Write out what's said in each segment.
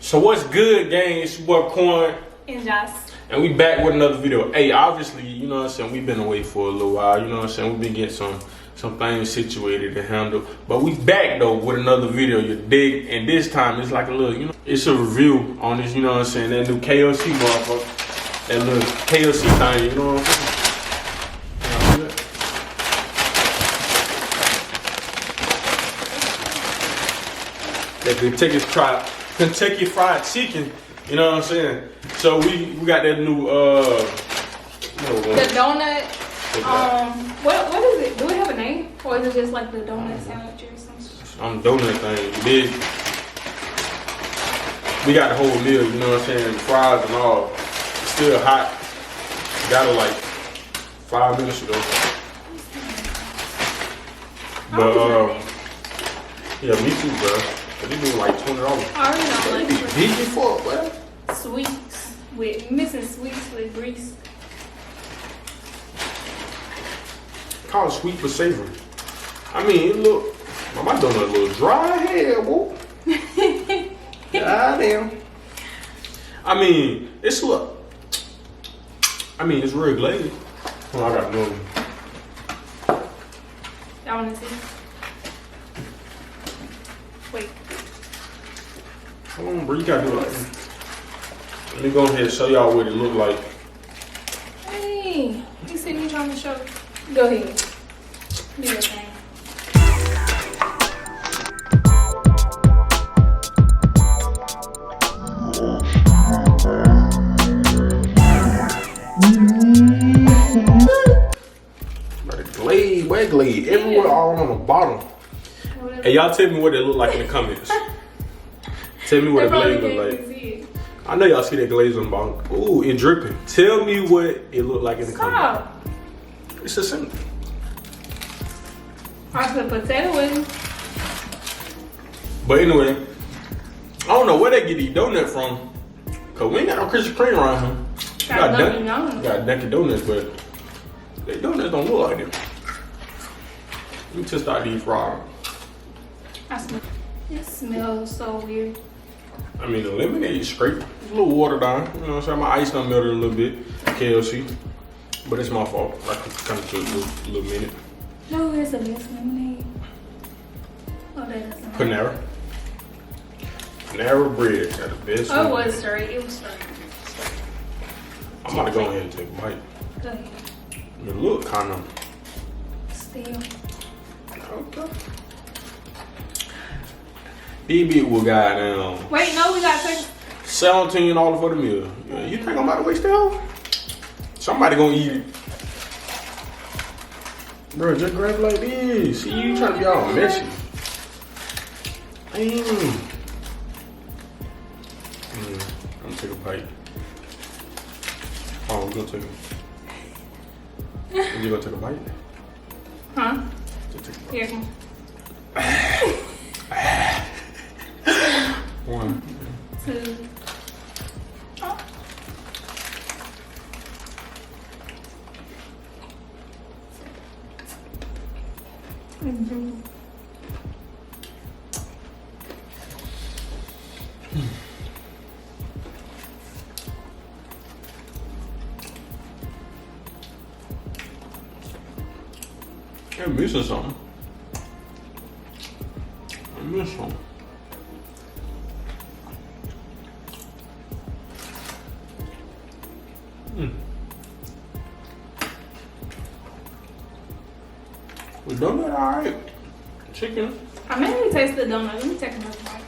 So what's good, gang? It's your boy Quan And Joce. and we back with another video. Hey, obviously, you know what I'm saying, we've been away for a little while, you know what I'm saying? We've been getting some things situated to handle. But we back though with another video, you dig? And this time it's like a little, you know, it's a review on this, you know what I'm saying, that new KFC motherfucker. That little KFC thing, you know what I'm saying? That Kentucky Fried Chicken, you know what I'm saying? So we got that new the donut. What is it? Do it have a name, or is it just like the donut sandwich or something? Donut thing. You did. We got the whole meal, you know what I'm saying? Fries and all. It's still hot. Got it like 5 minutes ago. But yeah, me too, bro. They do like $20. I already know, like vegan for it, bro. Sweets with missing sweets with grease. Call it sweet but savory. I mean, it look, my donut a little dry here, boy. God damn. I mean, it's look. I mean, it's real glazed. Oh, I got no. I want to see. Wait. Come on, bro. You gotta do it. Let me go ahead and show y'all what it look like. Hey, you see me trying to show? Go ahead. Do your thing. Glaze, where glaze? Everywhere, all on the bottom. Hey, y'all tell me what it look like in the comments. Tell me what the glaze look like. I know y'all see that glaze on the bottom. Ooh, it dripping. Tell me what it look like in the comments. It's a simple. I put potato in. But anyway, I don't know where they get these donuts from. Cause we ain't got no Krispy Kreme around here. Got Dunkin' Donuts, but they donuts don't look like them. Let me test out these fries. It smells so weird. I mean, the lemonade is straight. It's a little watered down. You know what I'm saying? My ice done melted a little bit. KFC. But it's my fault. I can come to a little minute. No, it's a best lemonade. Oh, that doesn't Panera. Panera bread. Got the best one. Oh, one. it was straight. It was straight. I'm about to go ahead and take a bite. Go ahead. It look kind of. Still. Okay. BB will got Wait, no, we got to take $17 for the meal. Yeah, you think I'm about to waste that off? Somebody gonna eat it. Bro, just grab like this. See, you trying to be all messy. I'm gonna take a bite. Oh, I'm gonna take a. You gonna take a bite? Huh? Just take a bite. Here, come on. 1, 2. I'm missing something. I missed something. The donut alright. Chicken. I mainly taste the donut. Let me take another bite.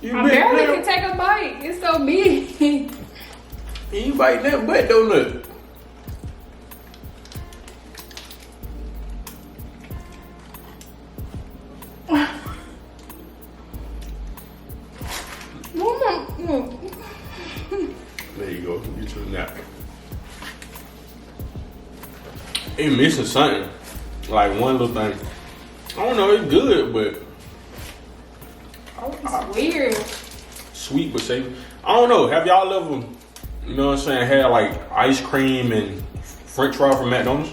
You I barely can take a bite. It's so big. You bite that butt donut. There you go. Get your napkin. It missing something. Like one little thing. I don't know, it's good, but It's weird. Sweet but safe. I don't know. Have y'all ever, you know what I'm saying, had like ice cream and French fry from McDonald's?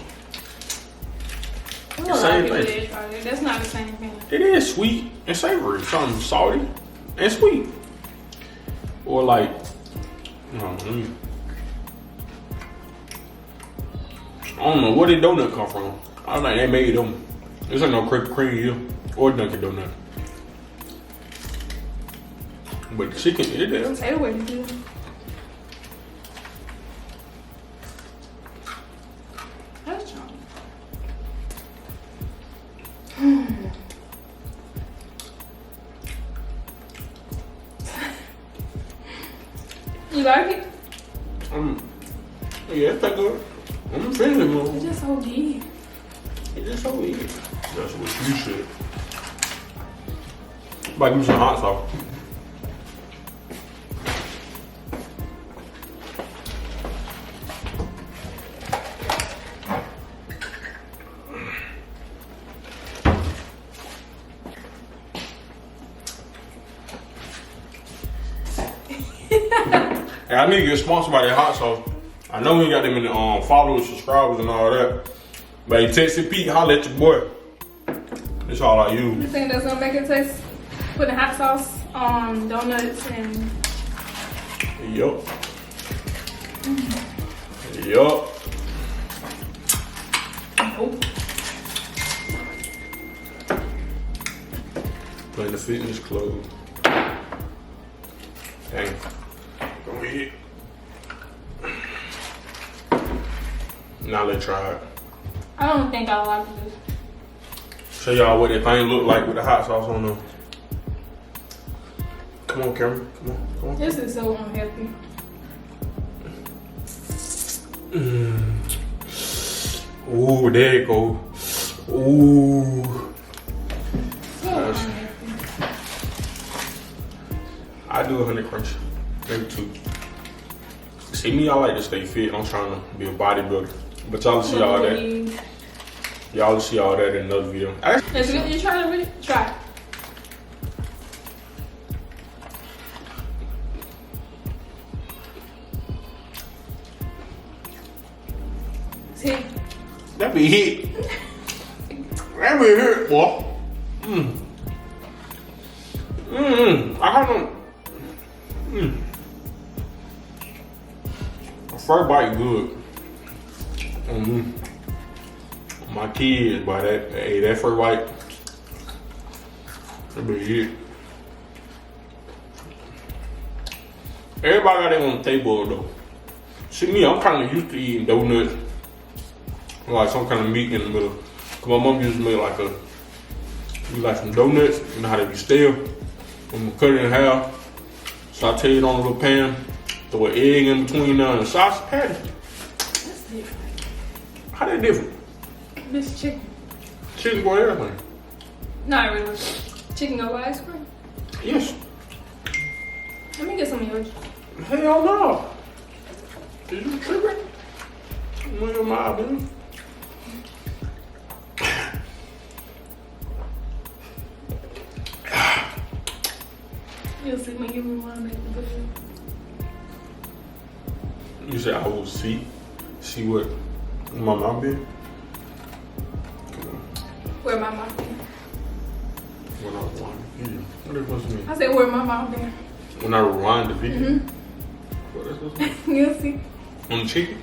The same thing. That's not the same thing. It is sweet and savory. Something salty and sweet. Or like, I don't know where the donut come from. I don't think they made them. This ain't no Krispy Kreme here or Dunkin' Donut. But the chicken, it is. Potato way good. That's strong. You like it? Yeah, it's that good. I'm feeling it. It's just so deep. It's just so easy. That's what you should. About to give me some hot sauce. Hey, I need to get sponsored by that hot sauce. I know we got them in the followers, subscribers, and all that. But hey, Texas Pete, holla at your boy. That's all I use. You think that's gonna make it taste? Putting hot sauce on donuts and. Yup. Yup. Nope. Playing the fitness club. Dang. Go ahead. Now let's try it. I don't think I like this. Show y'all what that thing look like with the hot sauce on them. Come on, Cameron. Come on. Come on. This is so unhealthy. Ooh, there it go. Ooh. So unhealthy. I do 100 crunch. Maybe 2. See me, I like to stay fit. I'm trying to be a bodybuilder. But y'all see all that. Y'all will see all that in another video. Is it, you trying to really try? See? That be hit. That be hit, boy. I haven't. First bite good. My kids, by that, hey, that first bite, that be it. Everybody got their own table though. See me, I'm kind of used to eating donuts, like some kind of meat in the middle. Cause my mom used to make like some donuts. You know how they be stale. I'm gonna cut it in half, saute it on a little pan, throw an egg in between there and a sausage patty. That's different. How that different? This chicken. Chicken for everything. Not really. Chicken over ice cream? Yes. Let me get some of yours. Hell no. Is you tripping? You your mouth, dude. You'll see me give me one make the video. You said I will see what my mom did? Where my mouth been? When I rewind the video. What that supposed to mean? I said where my mouth been. When I rewind the video? What that supposed to mean? You'll see. On the chicken?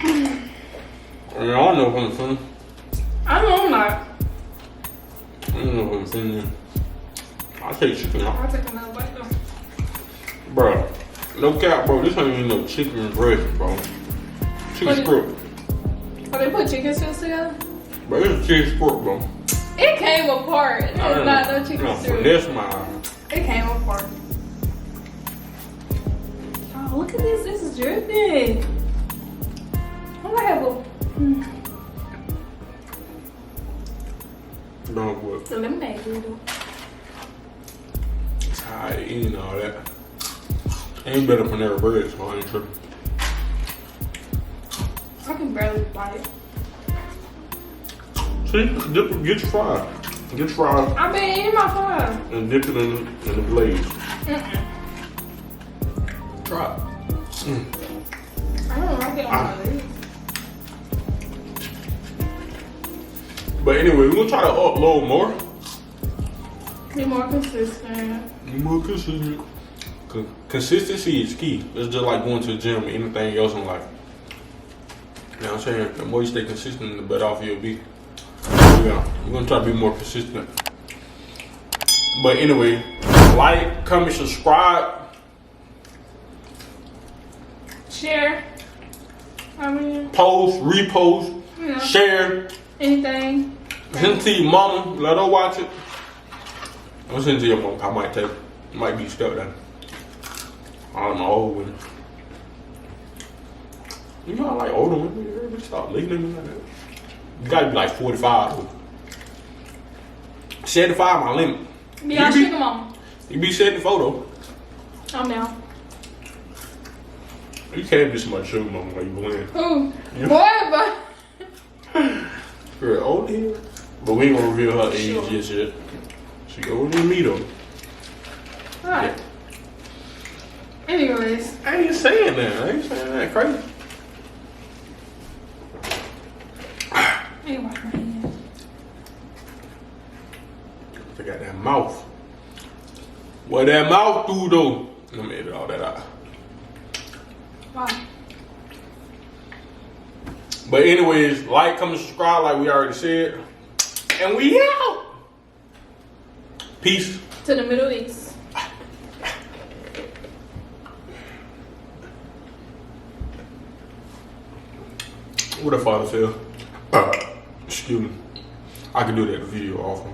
I mean, I don't know if I'm funny. I know I'm not. I don't know if I'm funny. I'll take chicken off. I'll take another bite though. Bro, no cap, bro. This ain't even no chicken breast, bro. Chicken strip. Oh, they put chicken strips together? Bro, it's chicken strip, bro. It came apart. It's not no chicken strip. That's my. It came apart. Oh, look at this. This is dripping. I might have a No, what? the lemonade noodle. It's high eating all that. Ain't better than their bread, so I ain't tripping. I can barely bite it. See, dip it, get your fries. Get your fries I've been eating my fries. and dip it in the blaze. Try it. I don't like it on my lips. But anyway, we're gonna try to upload more. Be more consistent. Be more consistent. Consistency is key. It's just like going to the gym or anything else in life. You know what I'm saying? The more you stay consistent, the better off you'll be. Yeah, we're gonna try to be more consistent. But anyway, like, comment, subscribe. Share. I mean, Post, repost, yeah. share. Anything. Send it to your mama. Let her watch it. Don't send it to your mama. I might take it. Might be stuck there. I don't know, old women. You know, I like older women. Everybody stop looking at me like that. You gotta be like 45 though. 75 my limit. Yeah, sugar mama. You be 74 though. I'm down. You can't be so much sugar mama while you playing. Who? Yeah. Boy, but Girl, older here. But we ain't gonna reveal her age just yet. She older than me though. alright. Yeah. Anyways. I ain't saying that. I ain't saying that crazy. Ain't wash my hands. They got that mouth. What that mouth do though? Let me edit all that out. Why? But anyways, like, comment, subscribe like we already said. And we out. Peace. To the Middle East. What if Father fell? Excuse me. I can do that video off.